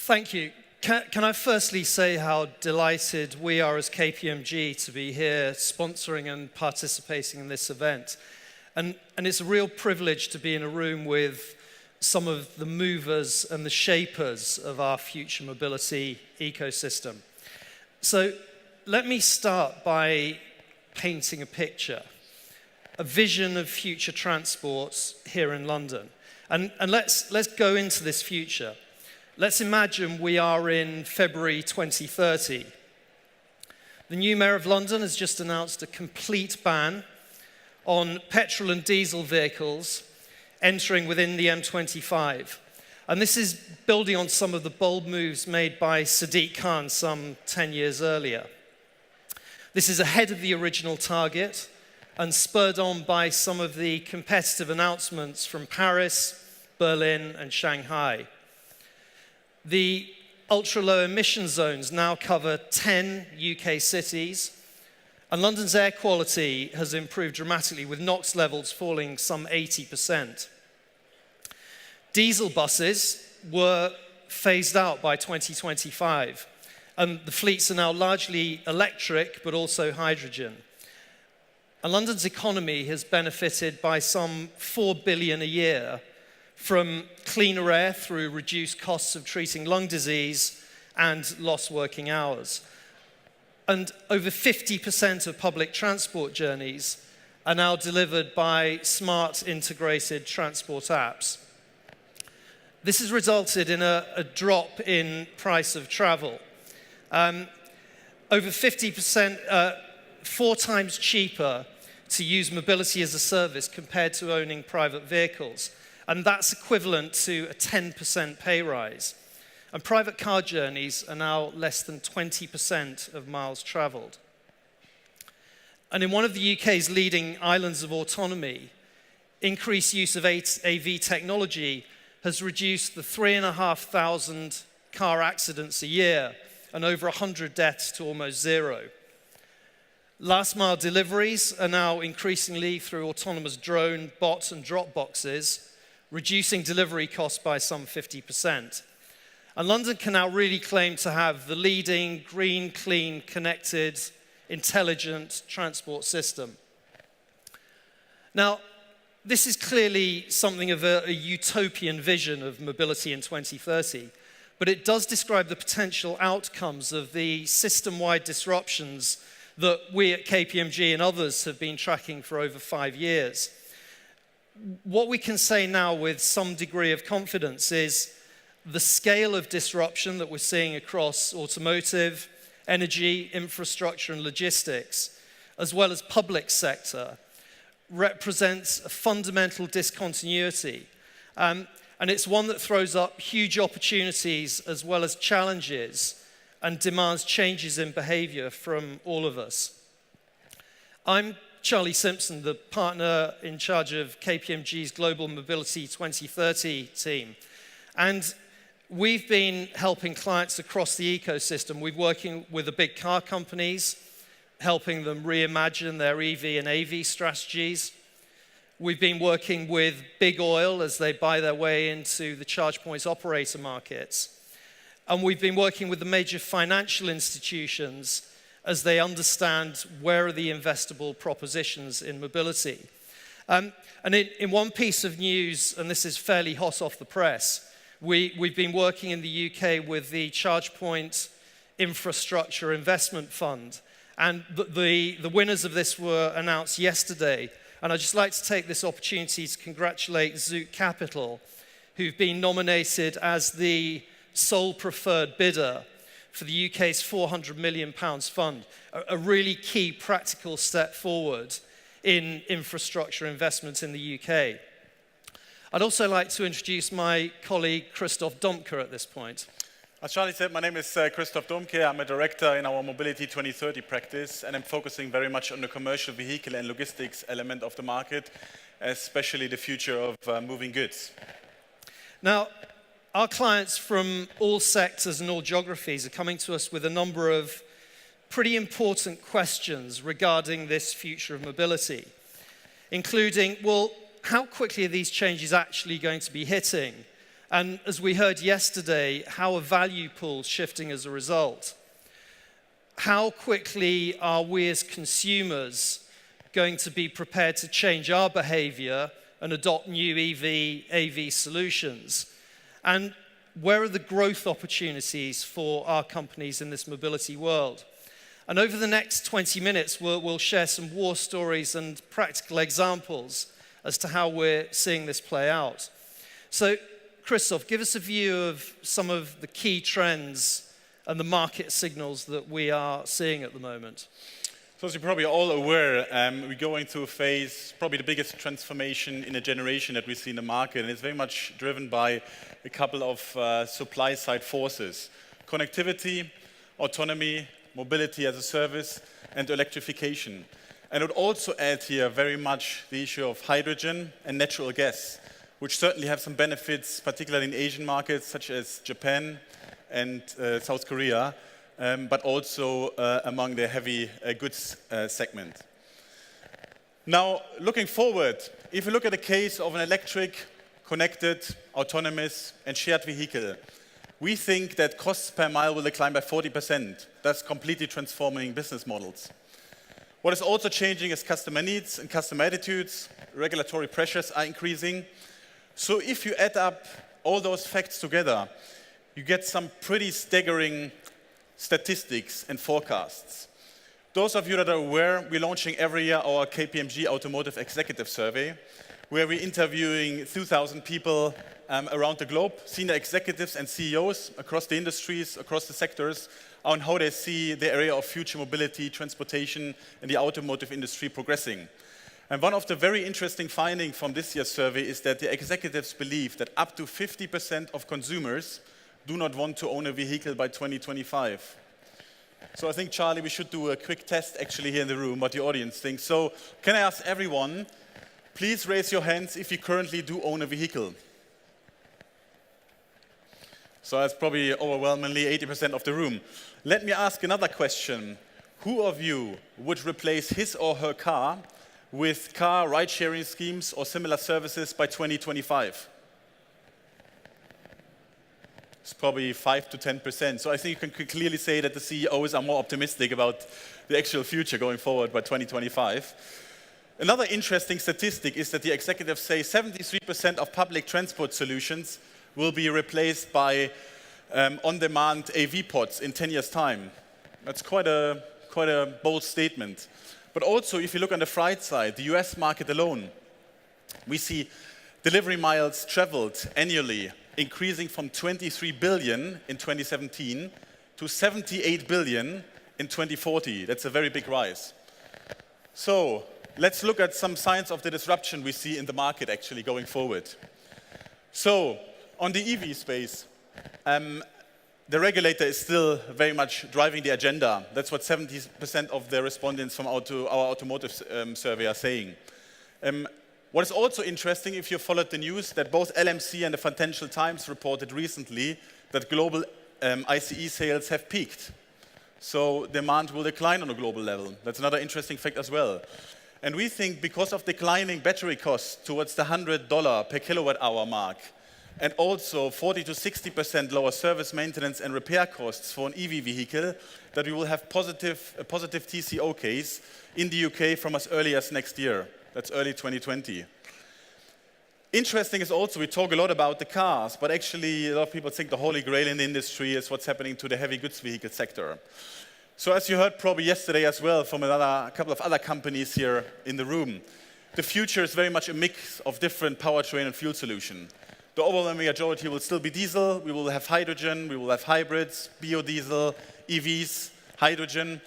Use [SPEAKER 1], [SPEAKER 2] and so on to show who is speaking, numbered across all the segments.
[SPEAKER 1] Thank you. Can I firstly say how delighted we are as Kpmg to be here sponsoring and participating in this event. And it's a real privilege to be in a room with some of the movers and the shapers of our future mobility ecosystem. So let me start by painting a picture, a vision of future transports here in London. And let's go into this future. Let's imagine we are in February 2030. The new Mayor of London has just announced a complete ban on petrol and diesel vehicles entering within the M25. And this is building on some of the bold moves made by Sadiq Khan some 10 years earlier. This is ahead of the original target and spurred on by some of the competitive announcements from Paris, Berlin, and Shanghai. The ultra-low emission zones now cover 10 UK cities, and London's air quality has improved dramatically, with NOx levels falling some 80%. Diesel buses were phased out by 2025, and the fleets are now largely electric, but also hydrogen. And London's economy has benefited by some 4 billion a year from cleaner air through reduced costs of treating lung disease and lost working hours. And over 50% of public transport journeys are now delivered by smart integrated transport apps. This has resulted in a drop in price of travel. Over 50%, 4 times cheaper to use mobility as a service compared to owning private vehicles. And that's equivalent to a 10% pay rise. And private car journeys are now less than 20% of miles traveled. And in one of the UK's leading islands of autonomy, increased use of AV technology has reduced the 3,500 car accidents a year and over 100 deaths to almost zero. Last mile deliveries are now increasingly through autonomous drone, bots, and drop boxes, reducing delivery costs by some 50%. And London can now really claim to have the leading green, clean, connected, intelligent transport system. Now, this is clearly something of a utopian vision of mobility in 2030, but it does describe the potential outcomes of the system-wide disruptions that we at Kpmg and others have been tracking for over 5 years. What we can say now with some degree of confidence is the scale of disruption that we're seeing across automotive, energy, infrastructure, and logistics, as well as public sector, represents a fundamental discontinuity. And it's one that throws up huge opportunities as well as challenges and demands changes in behavior from all of us. I'm Charlie Simpson, the partner in charge of Kpmg's Global Mobility 2030 team. And we've been helping clients across the ecosystem. We're working with the big car companies, helping them reimagine their EV and AV strategies. We've been working with big oil as they buy their way into the charge points operator markets. And we've been working with the major financial institutions as they understand where are the investable propositions in mobility. And in one piece of news, and this is fairly hot off the press, we've been working in the UK with the Charge Point Infrastructure Investment Fund. And the winners of this were announced yesterday. And I'd just like to take this opportunity to congratulate Zook Capital, who've been nominated as the sole preferred bidder for the UK's £400 million fund, a really key practical step forward in infrastructure investment in the UK. I'd also like to introduce my colleague, Christoph Domke, at this point.
[SPEAKER 2] As Charlie said, my name is Christoph Domke. I'm a director in our Mobility 2030 practice, and I'm focusing very much on the commercial vehicle and logistics element of the market, especially the future of moving goods.
[SPEAKER 1] Now, our clients from all sectors and all geographies are coming to us with a number of pretty important questions regarding this future of mobility, including, well, how quickly are these changes actually going to be hitting? And as we heard yesterday, how a value pool's shifting as a result. How quickly are we as consumers going to be prepared to change our behavior and adopt new EV, AV solutions? And where are the growth opportunities for our companies in this mobility world? And over the next 20 minutes, we'll share some war stories and practical examples as to how we're seeing this play out. So, Christoph, give us a view of some of the key trends and the market signals that we are seeing at the moment.
[SPEAKER 2] So as you're probably all aware, we're going through a phase, probably the biggest transformation in a generation that we see in the market, and it's very much driven by a couple of supply-side forces: connectivity, autonomy, mobility as a service, and electrification. And I would also add here very much the issue of hydrogen and natural gas, which certainly have some benefits, particularly in Asian markets such as Japan and South Korea, but also among the heavy goods segment. Now, looking forward, if you look at the case of an electric, connected, autonomous, and shared vehicle, we think that costs per mile will decline by 40%. That's completely transforming business models. What is also changing is customer needs and customer attitudes. Regulatory pressures are increasing. So if you add up all those facts together, you get some pretty staggering statistics and forecasts. Those of you that are aware, we're launching every year our Kpmg Automotive Executive Survey, where we're interviewing 2,000 people around the globe, senior executives and CEOs across the industries, across the sectors, on how they see the area of future mobility, transportation, and the automotive industry progressing. And one of the very interesting findings from this year's survey is that the executives believe that up to 50% of consumers do not want to own a vehicle by 2025. So I think, Charlie, we should do a quick test actually here in the room, what the audience thinks. So can I ask everyone, please raise your hands if you currently do own a vehicle. So that's probably overwhelmingly 80% of the room. Let me ask another question. Who of you would replace his or her car with car ride-sharing schemes or similar services by 2025? It's probably 5 to 10%. So I think you can clearly say that the CEOs are more optimistic about the actual future going forward by 2025. Another interesting statistic is that the executives say 73% of public transport solutions will be replaced by on-demand AV pods in 10 years' time. That's quite a bold statement. But also, if you look on the freight side, the US market alone, we see delivery miles traveled annually increasing from 23 billion in 2017 to 78 billion in 2040. That's a very big rise. So let's look at some signs of the disruption we see in the market actually going forward. So on the EV space, the regulator is still very much driving the agenda. That's what 70% of the respondents from our automotive survey are saying. What is also interesting, if you followed the news, that both LMC and the Financial Times reported recently that global ICE sales have peaked. So demand will decline on a global level. That's another interesting fact as well. And we think because of declining battery costs towards the $100 per kilowatt hour mark, and also 40 to 60% lower service maintenance and repair costs for an EV vehicle, that we will have a positive TCO case in the UK from as early as next year. That's early 2020. Interesting is also, we talk a lot about the cars, but actually a lot of people think the holy grail in the industry is what's happening to the heavy goods vehicle sector. So as you heard probably yesterday as well from a couple of other companies here in the room, the future is very much a mix of different powertrain and fuel solutions. The overwhelming majority will still be diesel. We will have hydrogen, we will have hybrids, biodiesel, EVs, hydrogen.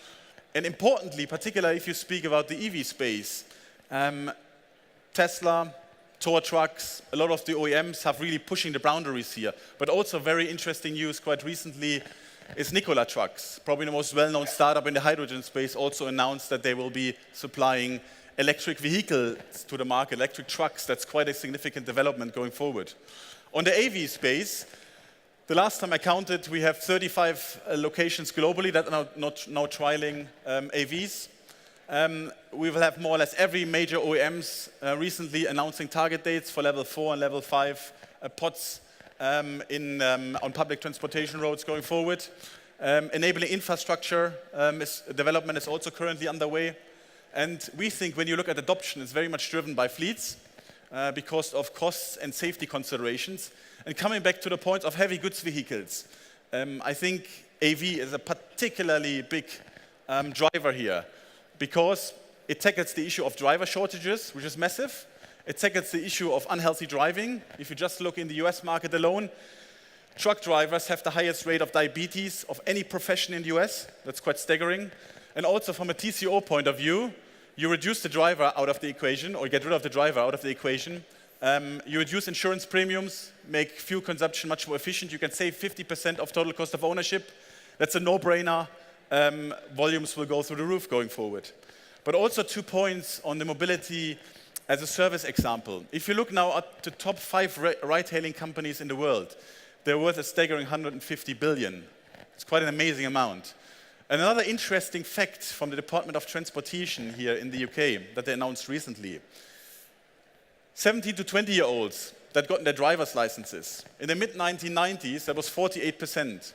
[SPEAKER 2] And importantly, particularly if you speak about the EV space, Tesla, tow trucks, a lot of the OEMs have really pushing the boundaries here. But also very interesting news quite recently is Nikola Trucks, probably the most well-known startup in the hydrogen space, also announced that they will be supplying electric vehicles to the market, electric trucks. That's quite a significant development going forward. On the AV space, the last time I counted, we have 35 locations globally that are now trialing AVs. We will have more or less every major OEMs recently announcing target dates for level 4 and level 5 pods on public transportation roads going forward. Enabling infrastructure development is also currently underway. And we think when you look at adoption, it's very much driven by fleets because of costs and safety considerations. And coming back to the point of heavy goods vehicles, I think AV is a particularly big driver here because it tackles the issue of driver shortages, which is massive. It tackles the issue of unhealthy driving. If you just look in the US market alone, truck drivers have the highest rate of diabetes of any profession in the US. That's quite staggering. And also from a TCO point of view, you reduce the driver out of the equation, or get rid of the driver out of the equation. You reduce insurance premiums, make fuel consumption much more efficient. You can save 50% of total cost of ownership. That's a no-brainer. Volumes will go through the roof going forward. But also 2 points on the mobility as a service example. If you look now at the top 5 ride-hailing companies in the world, they're worth a staggering 150 billion. It's quite an amazing amount. Another interesting fact from the Department of Transportation here in the UK that they announced recently, 17 to 20-year-olds that got their driver's licenses. In the mid-1990s, that was 48%.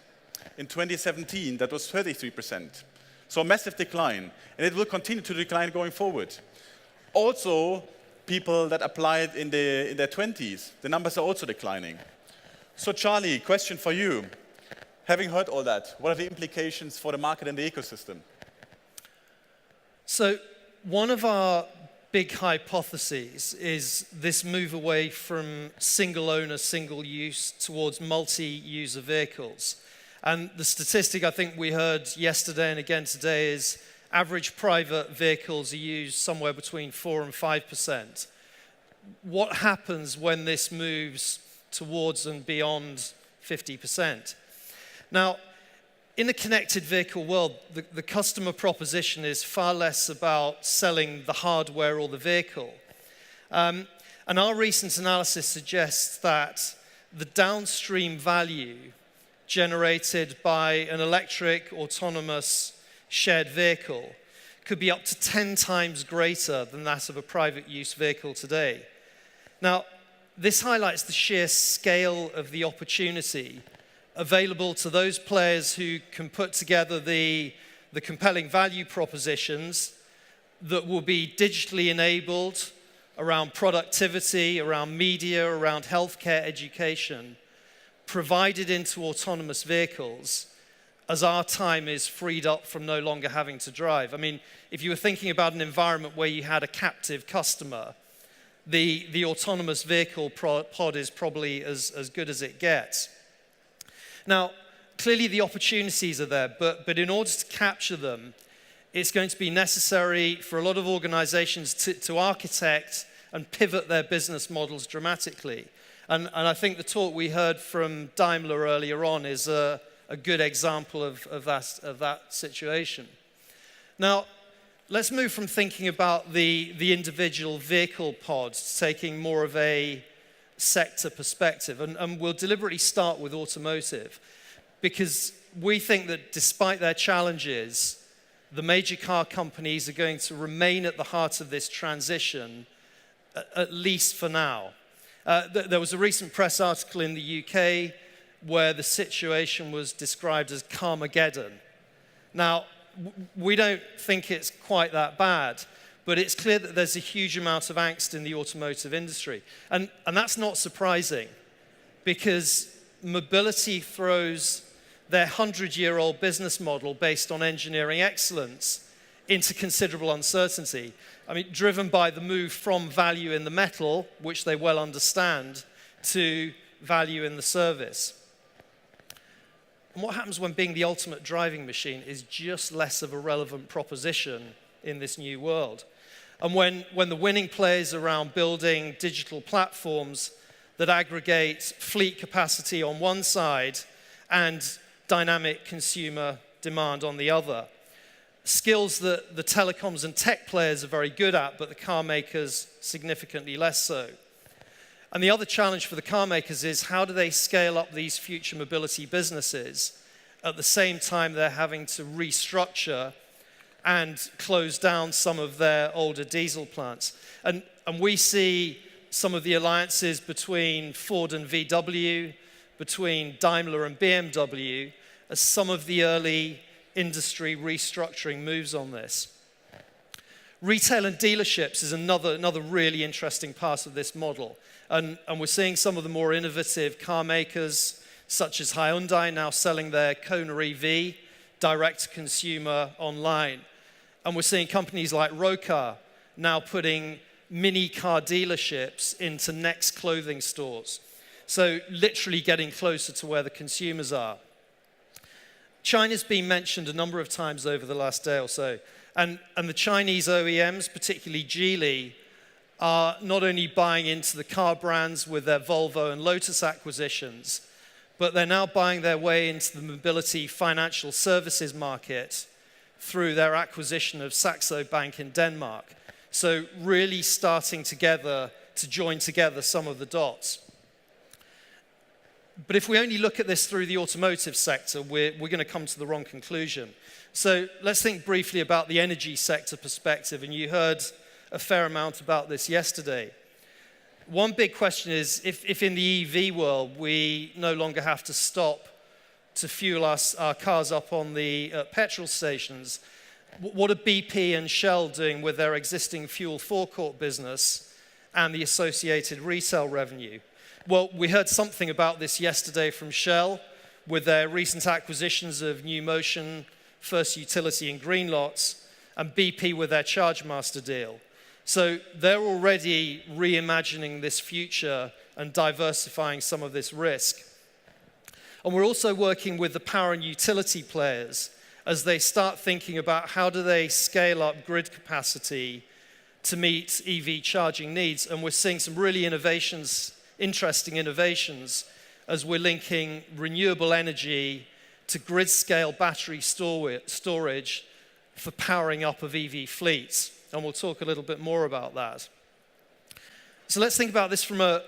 [SPEAKER 2] In 2017, that was 33%. So a massive decline, and it will continue to decline going forward. Also, people that applied in their 20s, the numbers are also declining. So Charlie, question for you. Having heard all that, what are the implications for the market and the ecosystem?
[SPEAKER 1] So one of our big hypotheses is this move away from single owner, single use towards multi-user vehicles. And the statistic I think we heard yesterday and again today is average private vehicles are used somewhere between 4 and 5%. What happens when this moves towards and beyond 50%? Now, in a connected vehicle world, the customer proposition is far less about selling the hardware or the vehicle. And our recent analysis suggests that the downstream value generated by an electric, autonomous, shared vehicle could be up to 10 times greater than that of a private use vehicle today. Now, this highlights the sheer scale of the opportunity available to those players who can put together the compelling value propositions that will be digitally enabled around productivity, around media, around healthcare, education, provided into autonomous vehicles as our time is freed up from no longer having to drive. I mean, if you were thinking about an environment where you had a captive customer, the autonomous vehicle pod is probably as good as it gets. Now, clearly the opportunities are there, but in order to capture them, it's going to be necessary for a lot of organizations to architect and pivot their business models dramatically. And I think the talk we heard from Daimler earlier on is a good example of that situation. Now, let's move from thinking about the individual vehicle pods, taking more of a sector perspective. And we'll deliberately start with automotive, because we think that despite their challenges, the major car companies are going to remain at the heart of this transition, at least for now. There was a recent press article in the UK where the situation was described as Carmageddon. Now, we don't think it's quite that bad, but it's clear that there's a huge amount of angst in the automotive industry. And that's not surprising, because mobility throws their 100-year-old business model based on engineering excellence into considerable uncertainty. I mean, driven by the move from value in the metal, which they well understand, to value in the service. And what happens when being the ultimate driving machine is just less of a relevant proposition in this new world? And when the winning players around building digital platforms that aggregate fleet capacity on one side and dynamic consumer demand on the other, skills that the telecoms and tech players are very good at, but the car makers significantly less so. And the other challenge for the car makers is how do they scale up these future mobility businesses at the same time they're having to restructure and close down some of their older diesel plants. And we see some of the alliances between Ford and VW, between Daimler and BMW as some of the early industry restructuring moves on this. Retail and dealerships is another really interesting part of this model. And we're seeing some of the more innovative car makers, such as Hyundai, now selling their Kona EV direct to consumer online. And we're seeing companies like Rocar now putting mini car dealerships into Next clothing stores. So literally getting closer to where the consumers are. China's been mentioned a number of times over the last day or so. And the Chinese OEMs, particularly Geely, are not only buying into the car brands with their Volvo and Lotus acquisitions, but they're now buying their way into the mobility financial services market through their acquisition of Saxo Bank in Denmark. So really starting together to join together some of the dots. But if we only look at this through the automotive sector, we're going to come to the wrong conclusion. So let's think briefly about the energy sector perspective, and you heard a fair amount about this yesterday. One big question is, if in the EV world we no longer have to stop to fuel our cars up on the petrol stations, what are BP and Shell doing with their existing fuel forecourt business and the associated retail revenue? Well, we heard something about this yesterday from Shell with their recent acquisitions of New Motion, First Utility and Greenlots, and BP with their ChargeMaster deal. So they're already reimagining this future and diversifying some of this risk. And we're also working with the power and utility players as they start thinking about how do they scale up grid capacity to meet EV charging needs. And we're seeing some really interesting innovations as we're linking renewable energy to grid-scale battery storage for powering up of EV fleets. And we'll talk a little bit more about that. So let's think about this from a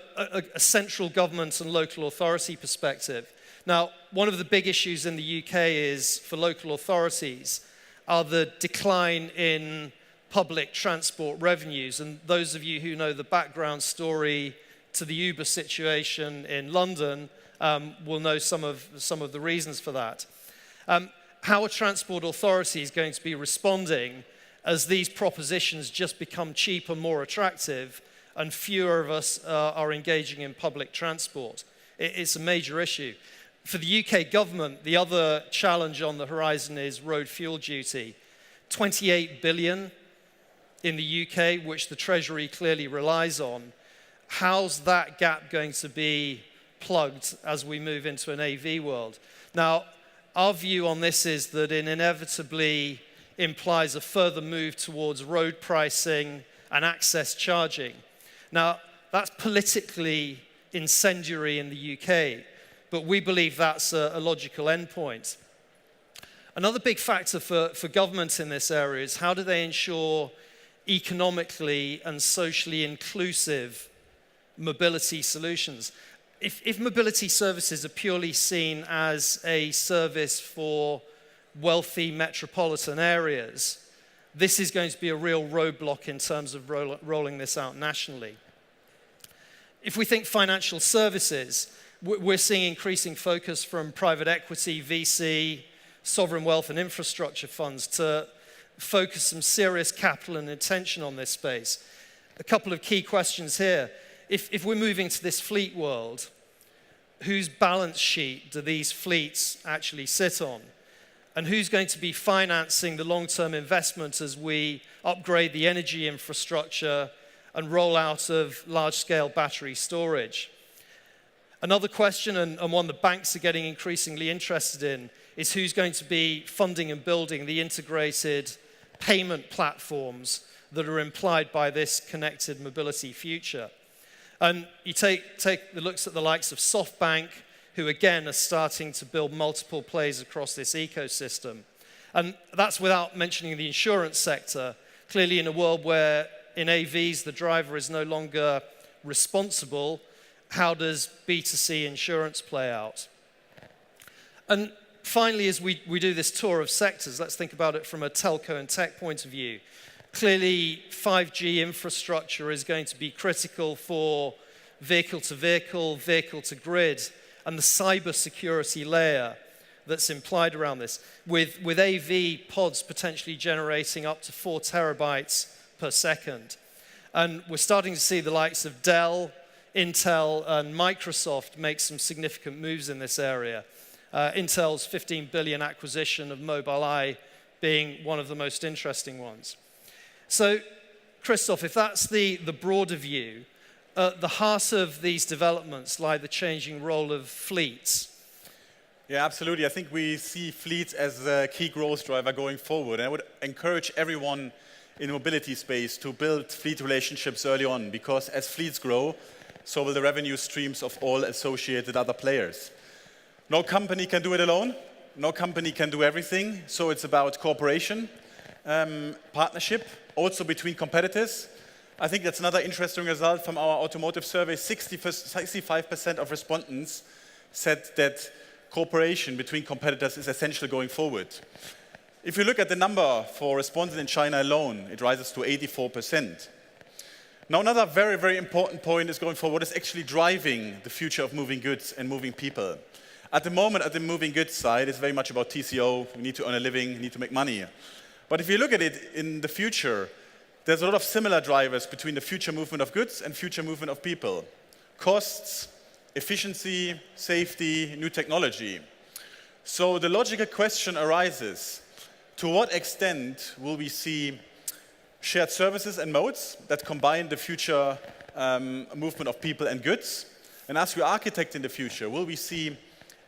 [SPEAKER 1] central government and local authority perspective. Now, one of the big issues in the UK is, for local authorities, are the decline in public transport revenues. And those of you who know the background story to the Uber situation in London will know some of the reasons for that. How are transport authorities going to be responding as these propositions just become cheaper, more attractive, and fewer of us are engaging in public transport? It's a major issue. For the UK government, the other challenge on the horizon is road fuel duty. 28 billion in the UK, which the Treasury clearly relies on. How's that gap going to be plugged as we move into an AV world? Now, our view on this is that it inevitably implies a further move towards road pricing and access charging. Now, that's politically incendiary in the UK, but we believe that's a logical endpoint. Another big factor for government in this area is how do they ensure economically and socially inclusive mobility solutions? If mobility services are purely seen as a service for wealthy metropolitan areas, this is going to be a real roadblock in terms of rolling this out nationally. If we think financial services, we're seeing increasing focus from private equity, VC, sovereign wealth and infrastructure funds to focus some serious capital and attention on this space. A couple of key questions here. If we're moving to this fleet world, whose balance sheet do these fleets actually sit on? And who's going to be financing the long-term investment as we upgrade the energy infrastructure and roll out of large-scale battery storage? Another question, and one the banks are getting increasingly interested in, is who's going to be funding and building the integrated payment platforms that are implied by this connected mobility future. And you take the looks at the likes of SoftBank, who again are starting to build multiple plays across this ecosystem. And that's without mentioning the insurance sector. Clearly in a world where in AVs the driver is no longer responsible, how does B2C insurance play out? And finally, as we do this tour of sectors, let's think about it from a telco and tech point of view. Clearly, 5G infrastructure is going to be critical for vehicle-to-vehicle, vehicle-to-grid, and the cybersecurity layer that's implied around this, with AV pods potentially generating up to 4 terabytes per second. And we're starting to see the likes of Dell, Intel, and Microsoft make some significant moves in this area. Intel's $15 billion acquisition of Mobileye being one of the most interesting ones. So, Christoph, if that's the broader view, at the heart of these developments lie the changing role of fleets.
[SPEAKER 2] Yeah, absolutely. I think we see fleets as a key growth driver going forward. And I would encourage everyone in the mobility space to build fleet relationships early on, because as fleets grow, so will the revenue streams of all associated other players. No company can do it alone. No company can do everything. So it's about cooperation, partnership, also between competitors. I think that's another interesting result from our automotive survey. 65% of respondents said that cooperation between competitors is essential going forward. If you look at the number for responses in China alone, it rises to 84%. Now, another very, very important point is going forward, what is actually driving the future of moving goods and moving people. At the moment, at the moving goods side, it's very much about TCO. We need to earn a living, we need to make money. But if you look at it in the future, there's a lot of similar drivers between the future movement of goods and future movement of people. Costs, efficiency, safety, new technology. So the logical question arises, to what extent will we see shared services and modes that combine the future movement of people and goods? And as we architect in the future, will we see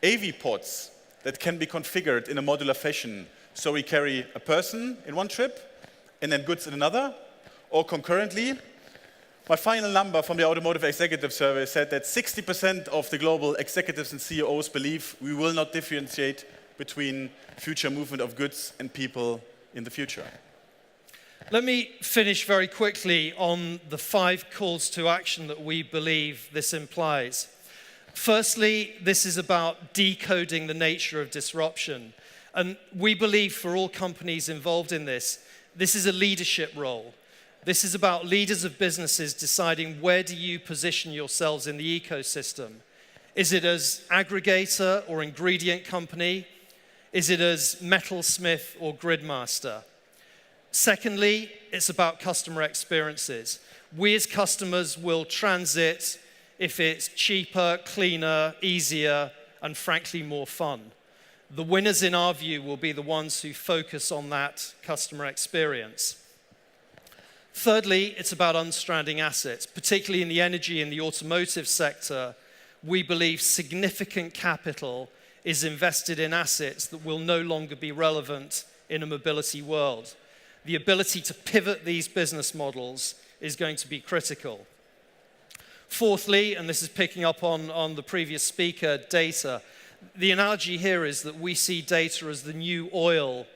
[SPEAKER 2] AV pods that can be configured in a modular fashion, so we carry a person in one trip and then goods in another, or concurrently? My final number from the Automotive Executive Survey said that 60% of the global executives and CEOs believe we will not differentiate between future movement of goods and people in the future.
[SPEAKER 1] Let me finish very quickly on the 5 calls to action that we believe this implies. Firstly, this is about decoding the nature of disruption. And we believe for all companies involved in this, this is a leadership role. This is about leaders of businesses deciding where do you position yourselves in the ecosystem. Is it as aggregator or ingredient company? Is it as metalsmith or gridmaster? Secondly, it's about customer experiences. We as customers will transit if it's cheaper, cleaner, easier, and frankly more fun. The winners in our view will be the ones who focus on that customer experience. Thirdly, it's about unstranding assets, particularly in the energy and the automotive sector. We believe significant capital is invested in assets that will no longer be relevant in a mobility world. The ability to pivot these business models is going to be critical. Fourthly, and this is picking up on the previous speaker, data. The analogy here is that we see data as the new oil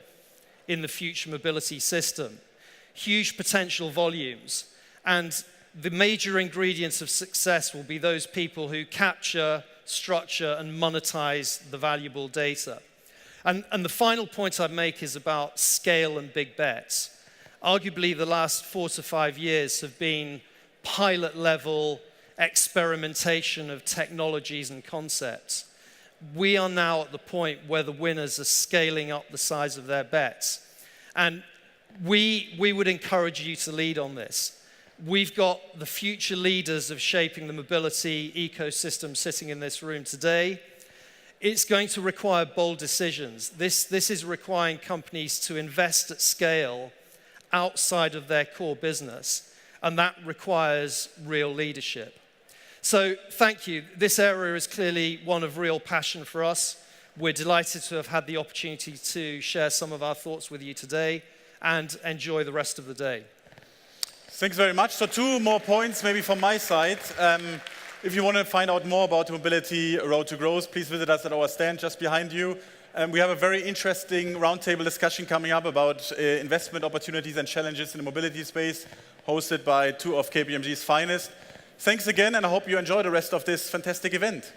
[SPEAKER 1] in the future mobility system. Huge potential volumes. And the major ingredients of success will be those people who capture, structure, and monetize the valuable data. And the final point I'd make is about scale and big bets. Arguably, the last 4 to 5 years have been pilot-level experimentation of technologies and concepts. We are now at the point where the winners are scaling up the size of their bets. And we would encourage you to lead on this. We've got the future leaders of shaping the mobility ecosystem sitting in this room today. It's going to require bold decisions. This is requiring companies to invest at scale outside of their core business, and that requires real leadership. So thank you. This area is clearly one of real passion for us. We're delighted to have had the opportunity to share some of our thoughts with you today, and enjoy the rest of the day.
[SPEAKER 2] Thanks very much. So 2 more points maybe from my side. If you want to find out more about Mobility Road to Growth, please visit us at our stand just behind you. We have a very interesting roundtable discussion coming up about investment opportunities and challenges in the mobility space, hosted by 2 of Kpmg's finest. Thanks again, and I hope you enjoy the rest of this fantastic event.